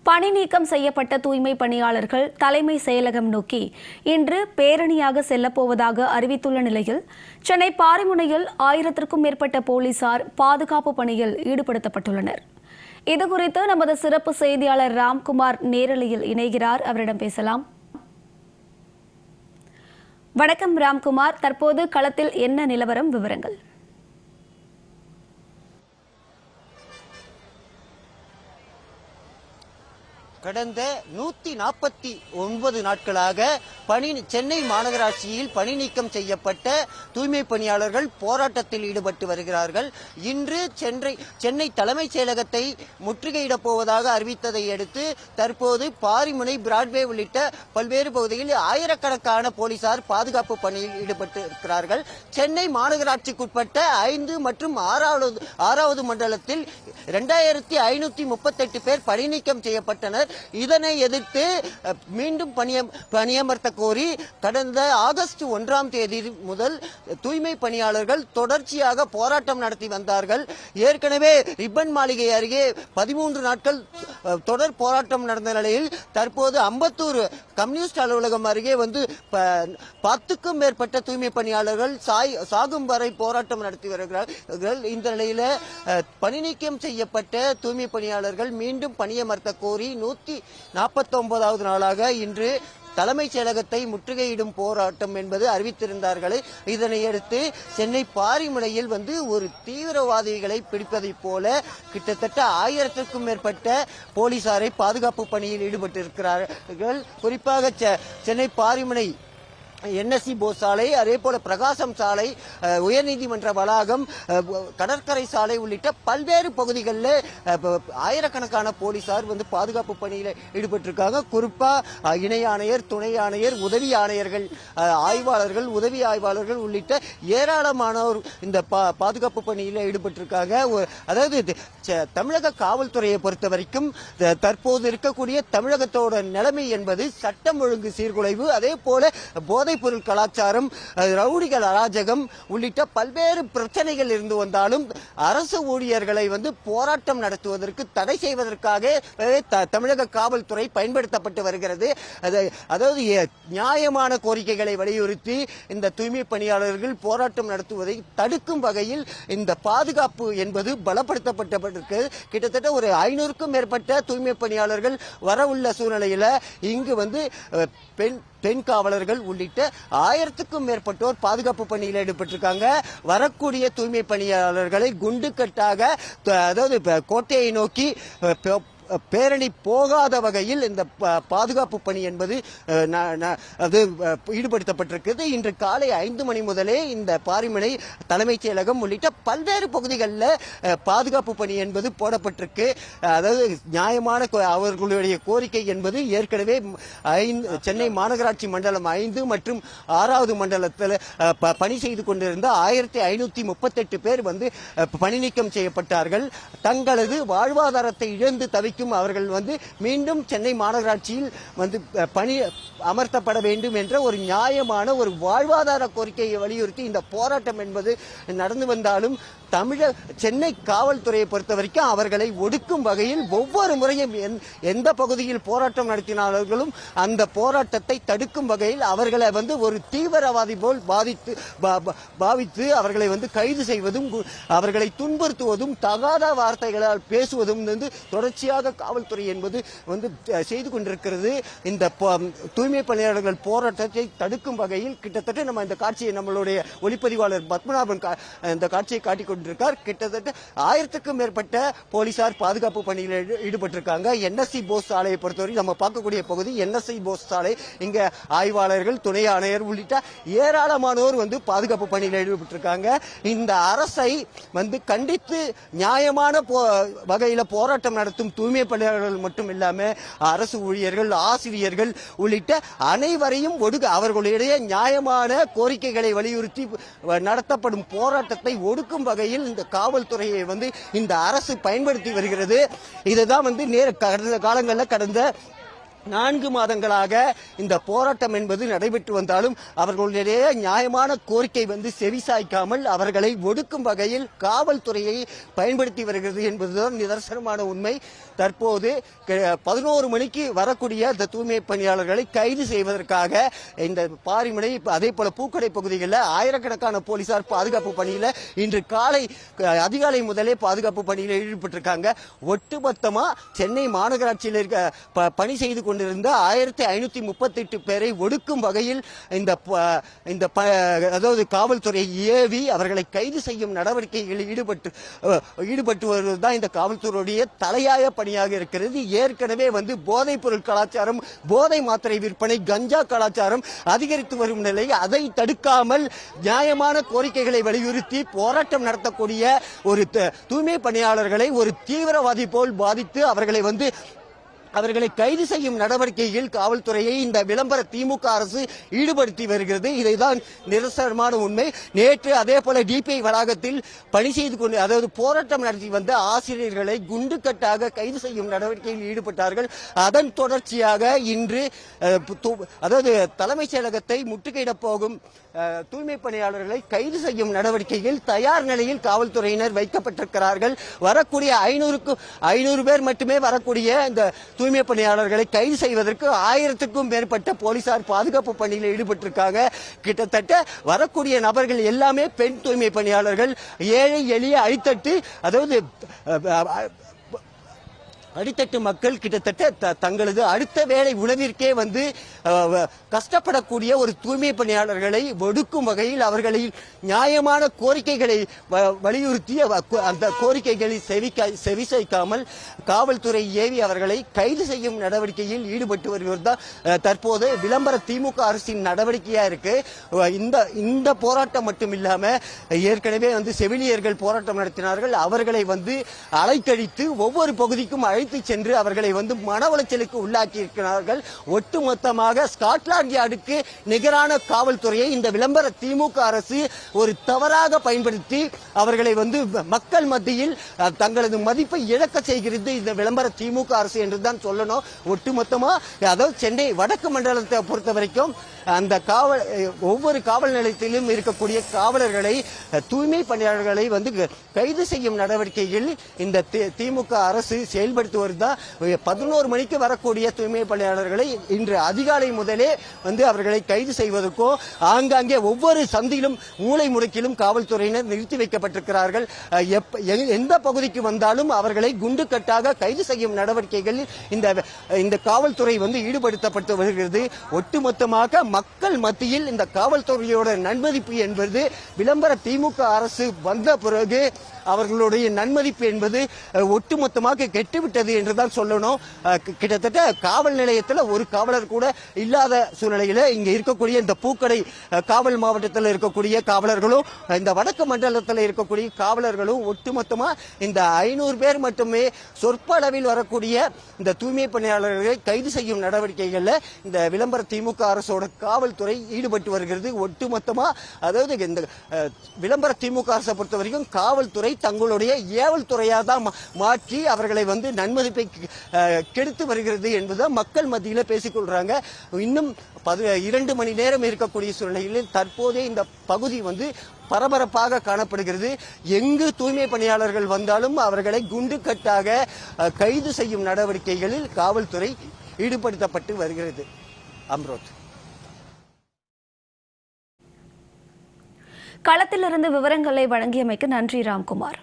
பணி நீக்கம் செய்யப்பட்ட தூய்மை பணியாளர்கள் தலைமை செயலகம் நோக்கி இன்று பேரணியாக செல்லப்போவதாக அறிவித்துள்ள நிலையில் சென்னை பாரிமுனையில் 1000க்கும் மேற்பட்ட போலீசார் பாதுகாப்பு பணியில் ஈடுபடுத்தப்பட்டுள்ளனர். இதுகுறித்து நமது சிறப்பு செய்தியாளர் ராம்குமார் நேரலையில் இணைகிறார். அவரிடம் பேசலாம். வணக்கம் ராம்குமார், தற்போது களத்தில் என்ன நிலவரம், விவரங்கள்? கடந்த 149 நாட்களாக சென்னை மாநகராட்சியில் பணி நீக்கம் செய்யப்பட்ட தூய்மை பணியாளர்கள் போராட்டத்தில் ஈடுபட்டு வருகிறார்கள். இன்று சென்னை தலைமைச் செயலகத்தை முற்றுகையிடப் போவதாக அறிவித்ததை அடுத்து தற்போது பாரிமுனை, பிராட்வே உள்ளிட்ட பல்வேறு பகுதிகளில் ஆயிரக்கணக்கான போலீசார் பாதுகாப்பு பணியில் ஈடுபட்டு இருக்கிறார்கள். சென்னை மாநகராட்சிக்குட்பட்ட 5 மற்றும் 6வது மண்டலத்தில் 2538 பேர் பணி நீக்கம் செய்யப்பட்டனர். இதனை எதிர்த்து மீண்டும் பணியமர்த்த கோரி கடந்த ஆகஸ்ட் 1ஆம் தேதி முதல் தூய்மை பணியாளர்கள் தொடர்ச்சியாக போராட்டம் நடத்தி வந்தார்கள். ஏற்கனவே ரிப்பன் மாளிகை அருகே 13 நாட்கள் தொடர் போராட்டம் நடந்த நிலையில் தற்போது அம்பத்தூர் கம்யூனிஸ்ட் அலுவலகம் அருகே 10க்கும் மேற்பட்ட தூய்மை பணியாளர்கள் சாகும் வரை போராட்டம் நடத்தி வருகிறார்கள். இந்த நிலையில பணி நீக்கம் செய்யப்பட்ட தூய்மை பணியாளர்கள் மீண்டும் பணியமர்த்த கோரி 149வது நாளாக இன்று தலைமைச் செயலகத்தை முற்றுகையிடும் போராட்டம் என்பது அறிவித்திருந்தார்கள். இதனையடுத்து சென்னை பாரிமுனையில் ஒரு தீவிரவாதிகளை பிடிப்பதைப் போல கிட்டத்தட்ட 1000க்கும் மேற்பட்ட போலீசாரை பாதுகாப்பு பணியில் ஈடுபட்டிருக்கிறார்கள். குறிப்பாக சென்னை பாரிமுனை NSC போஸ் சாலை, அதே போல பிரகாசம் சாலை, உயர்நீதிமன்ற வளாகம், கடற்கரை சாலை உள்ளிட்ட பல்வேறு பகுதிகளில் ஆயிரக்கணக்கான போலீசார் பாதுகாப்பு பணியில் ஈடுபட்டிருக்காங்க. குறிப்பா இணை ஆணையர், துணை ஆணையர், உதவி ஆணையர்கள், ஆய்வாளர்கள், உதவி ஆய்வாளர்கள் உள்ளிட்ட ஏராளமானோர் இந்த பாதுகாப்பு பணியில் ஈடுபட்டிருக்காங்க. அதாவது தமிழக காவல்துறையை பொறுத்த வரைக்கும் தற்போது இருக்கக்கூடிய தமிழகத்தோட நிலைமை என்பது சட்டம் ஒழுங்கு சீர்குலைவு, அதே போல போதைப் பொருள் கலாச்சாரம், ரவுடிகள் அராஜகம் உள்ளிட்ட பல்வேறு பிரச்சனைகள் இருந்து வந்தாலும் அரசு ஊழியர்களை போராட்டம் நடத்துவதற்கு தடை செய்வதற்காக தமிழக காவல்துறை பயன்படுத்தப்பட்டு வருகிறது. அதாவது நியாயமான கோரிக்கைகளை வலியுறுத்தி இந்த தூய்மை பணியாளர்கள் போராட்டம் நடத்துவதை தடுக்கும் வகையில் இந்த பாதுகாப்பு என்பது பலப்படுத்தப்பட்டிருக்கு. கிட்டத்தட்ட ஒரு 500க்கும் மேற்பட்ட தூய்மை பணியாளர்கள் வரவுள்ள சூழ்நிலையில இங்கு பெண் காவலர்கள் உள்ளிட்ட 1000க்கும் மேற்பட்டோர் பாதுகாப்பு பணியில் ஈடுபட்டிருக்காங்க. வரக்கூடிய தூய்மை பணியாளர்களை குண்டுக்கட்டாக, அதாவது கோட்டையை நோக்கி பேரணி போகாத வகையில் இந்த பாதுகாப்பு பணி என்பது ஈடுபடுத்தப்பட்டிருக்கிறது. இன்று காலை 5 மணி முதலே இந்த பாரிமுனை தலைமைச் செயலகம் உள்ளிட்ட பல்வேறு பகுதிகளில் பாதுகாப்பு பணி என்பது போடப்பட்டிருக்கு. அதாவது நியாயமான அவர்களுடைய கோரிக்கை என்பது ஏற்கனவே சென்னை மாநகராட்சி மண்டலம் 5 மற்றும் 6வது மண்டலத்தில் பணி செய்து கொண்டிருந்த 1538 பேர் பணி நீக்கம் செய்யப்பட்டார்கள். தங்களது வாழ்வாதாரத்தை இழந்து தவிக்கும் அவர்கள் மீண்டும் சென்னை மாநகராட்சியில் பணி அமர்த்தப்பட வேண்டும் என்ற ஒரு நியாயமான ஒரு வாழ்வாதார கோரிக்கையை வலியுறுத்தி இந்த போராட்டம் என்பது நடந்து வந்தாலும் சென்னை காவல்துறையை பொறுத்த வரைக்கும் அவர்களை ஒடுக்கும் வகையில் ஒவ்வொரு முறையும் எந்த பகுதியில் போராட்டம் நடத்தினார்களும் அந்த போராட்டத்தை தடுக்கும் வகையில் அவர்களை ஒரு தீவிரவாதி போல் பாவித்து அவர்களை கைது செய்வதும், அவர்களை துன்புறுத்துவதும், தகாத வார்த்தைகளால் பேசுவதும் தொடர்ச்சியாக காவல்துறை என்பது செய்து கொண்டிருக்கிறது. இந்த தூய்மை பணியாளர்கள் போராட்டத்தை தடுக்கும் வகையில் கிட்டத்தட்ட நம்ம இந்த காட்சியை நம்மளுடைய ஒளிப்பதிவாளர் பத்மநாபன் இந்த காட்சியை காட்டிக் கொண்டிருக்கார். கிட்டத்தட்ட 1000க்கும் மேற்பட்ட போலீசார் பாதுகாப்பு பணியில் ஈடுபட்டிருக்காங்க. NSC போஸ் சாலையை பொறுத்தவரை நம்ம பார்க்கக்கூடிய பகுதி NSC போஸ் சாலை. இங்க ஆய்வாளர்கள், துணை ஆணையர் உள்ளிட்ட ஏராளமானோர் பாதுகாப்பு பணியில் ஈடுபட்டிருக்காங்க. இந்த அரசை கண்டித்து நியாயமான வகையில போராட்டம் நடத்தும் தூய்மை பணியாளர்கள் மட்டும் இல்லாம அரசு ஊழியர்கள், ஆசிரியர்கள் உள்ளிட்ட அனைவரையும் அவர்களுடைய நியாயமான கோரிக்கைகளை வலியுறுத்தி நடத்தப்படும் போராட்டத்தை ஒடுக்கும் வகையில் இந்த காவல்துறையை இந்த அரசு பயன்படுத்தி வருகிறது. இதுதான் கடந்த காலங்களில் கடந்த 4 மாதங்களாக இந்த போராட்டம் என்பது நடைபெற்று வந்தாலும் அவர்களுடைய நியாயமான கோரிக்கை செவிசாய்க்காமல் அவர்களை ஒடுக்கும் வகையில் காவல்துறையை பயன்படுத்தி வருகிறது என்பதுதான் நிதர்சனமான உண்மை. தற்போது 11 மணிக்கு வரக்கூடிய இந்த தூய்மை பணியாளர்களை கைது செய்வதற்காக இந்த பாரிமுனை அதே போல பூக்கடை பகுதிகளில் ஆயிரக்கணக்கான போலீசார் பாதுகாப்பு பணியில் இன்று காலை அதிகாலை முதலே பாதுகாப்பு பணியில் ஈடுபட்டிருக்காங்க. ஒட்டுமொத்தமா சென்னை மாநகராட்சியில் இருக்க பணி செய்து கொண்டிருந்த 1538 பேரை ஒடுக்கும் வகையில் இந்த அதாவது காவல்துறை ஏவி அவர்களை கைது செய்யும் நடவடிக்கைகளில் ஈடுபட்டு வருவதுதான் இந்த காவல்துறையுடைய தலையாய பணியாக இருக்கிறது. ஏற்கனவே போதைப் பொருள் கலாச்சாரம், போதை மாத்திரை விற்பனை, கஞ்சா கலாச்சாரம் அதிகரித்து வரும் நிலை, அதை தடுக்காமல் நியாயமான கோரிக்கைகளை வலியுறுத்தி போராட்டம் நடத்தக்கூடிய ஒரு தூய்மை பணியாளர்களை ஒரு தீவிரவாதி போல் பாதித்து அவர்களை கைது செய்யும் நடவடிக்கையில் காவல்துறையை இந்த விளம்பர திமுக அரசு ஈடுபடுத்தி வருகிறது. இதைதான் நிரசனமான உண்மை. நேற்று அதே போல டிபிஐ வளாகத்தில் பணி செய்து கொண்டு அதாவது போராட்டம் நடத்தி வந்த ஆசிரியர்களை குண்டுக்கட்டாக கைது செய்யும் நடவடிக்கையில் ஈடுபட்டார்கள். அதன் தொடர்ச்சியாக இன்று அதாவது தலைமைச் செயலகத்தை முற்றுகையிடப் போகும் தூய்மை பணியாளர்களை கைது செய்யும் நடவடிக்கையில் தயார் நிலையில் காவல்துறையினர் வைக்கப்பட்டிருக்கிறார்கள். வரக்கூடிய 500 பேர் மட்டுமே வரக்கூடிய இந்த தூய்மை பணியாளர்களை கைது செய்வதற்கு 1000க்கும் மேற்பட்ட போலீசார் பாதுகாப்பு பணியில் ஈடுபட்டிருக்காங்க. கிட்டத்தட்ட வரக்கூடிய நபர்கள் எல்லாமே பெண் தூய்மை பணியாளர்கள், ஏழை எளிய அடித்தட்டு அதாவது அடித்தட்டு மக்கள் கிட்டத்தட்ட தங்களது அடுத்த வேளை உணவிற்கே கஷ்டப்படக்கூடிய ஒரு தூய்மை பணியாளர்களை ஒடுக்கும் வகையில் அவர்களின் நியாயமான கோரிக்கைகளை வலியுறுத்தி அந்த கோரிக்கைகளை செவிசாய்க்காமல் காவல்துறை ஏவி அவர்களை கைது செய்யும் நடவடிக்கையில் ஈடுபட்டு வருவதுதான் தற்போது விளம்பர திமுக அரசின் நடவடிக்கையா இருக்கு. இந்த போராட்டம் மட்டும் இல்லாம ஏற்கனவே செவிலியர்கள் போராட்டம் நடத்தினார்கள். அவர்களை அலைக்கழித்து ஒவ்வொரு பகுதிக்கும் சென்று அவர்களை மன உளைச்சலுக்கு உள்ளாக்கி இருக்கிறார்கள். ஒட்டுமொத்தமாக ஸ்காட்லாந்து யார்டுக்கு நிகரான காவல்துறையை இந்த விளம்பர திமுக அரசு ஒரு தவறாக பயன்படுத்தி அவர்களை மக்கள் மத்தியில் தங்களது மதிப்பை இழக்க செய்கிறது இந்த விளம்பர திமுக அரசு என்றுதான் சொல்லணும். ஒட்டுமொத்தமா அதாவது சென்னை வடக்கு மண்டலத்தை பொறுத்த வரைக்கும் அந்த ஒவ்வொரு காவல் நிலையத்திலும் இருக்கக்கூடிய காவலர்களை, தூய்மை பணியாளர்களை கைது செய்யும் நடவடிக்கையில் இந்த திமுக அரசு செயல்படுத்தி வருதா. 11 மணிக்கு வரக்கூடிய தூய்மை பணியாளர்களை இன்று அதிகாலை முதலே அவர்களை கைது செய்வதற்கும் ஆங்காங்கே ஒவ்வொரு சந்திலும் மூளை முடுக்கிலும் காவல்துறையினர் நிறுத்தி வைக்கப்பட்டிருக்கிறார்கள். எந்த பகுதிக்கு வந்தாலும் அவர்களை குண்டுக்கட்டாக கைது செய்யும் நடவடிக்கைகளில் இந்த காவல்துறை ஈடுபடுத்தப்பட்டு வருகிறது. ஒட்டுமொத்தமாக மக்கள் மத்தியில் இந்த காவல்துறையோட நன்மதிப்பு என்பது விளம்பர திமுக அரசு வந்த பிறகு அவர்களுடைய நன்மதிப்பு என்பது ஒட்டுமொத்தமாக கெட்டுவிட்டது என்றுதான் சொல்லணும். கிட்டத்தட்ட காவல் நிலையத்தில் ஒரு காவலர் கூட இல்லாத சூழ்நிலையில இங்க இருக்கக்கூடிய இந்த பூக்கடை காவல் மாவட்டத்தில் இருக்கக்கூடிய காவலர்களும் இந்த வடக்கு மண்டலத்தில் இருக்கக்கூடிய காவலர்களும் ஒட்டுமொத்தமா இந்த 500 பேர் மட்டுமே சொற்ப அளவில் வரக்கூடிய இந்த தூய்மை பணியாளர்களை கைது செய்யும் நடவடிக்கைகள்ல இந்த விளம்பர திமுக அரசோட காவல்துறை ஈடுபட்டு வருகிறது. ஒட்டுமொத்தமா அதாவது இந்த விளம்பர திமுக அரசை பொறுத்த வரைக்கும் காவல்துறை தங்களுடைய ஏவல் துறையா தான் மாற்றி அவர்களை நன்மதிப்பை கெடுத்து வருகிறது என்பதை மக்கள் மத்தியில பேசிக்கொள்றாங்க. இன்னும் 2 மணி நேரம் இருக்கக்கூடிய சூழ்நிலையில் தற்போதே இந்த பகுதி பரபரப்பாக காணப்படுகிறது. எங்கு தூய்மை பணியாளர்கள் வந்தாலும் அவர்களை குண்டுக்கட்டாக கைது செய்யும் நடவடிக்கைகளில் காவல்துறை ஈடுபடுத்தப்பட்டு வருகிறது. அம்ரோத், களத்திலிருந்து விவரங்களை வழங்கியமைக்கு நன்றி ராம்குமார்.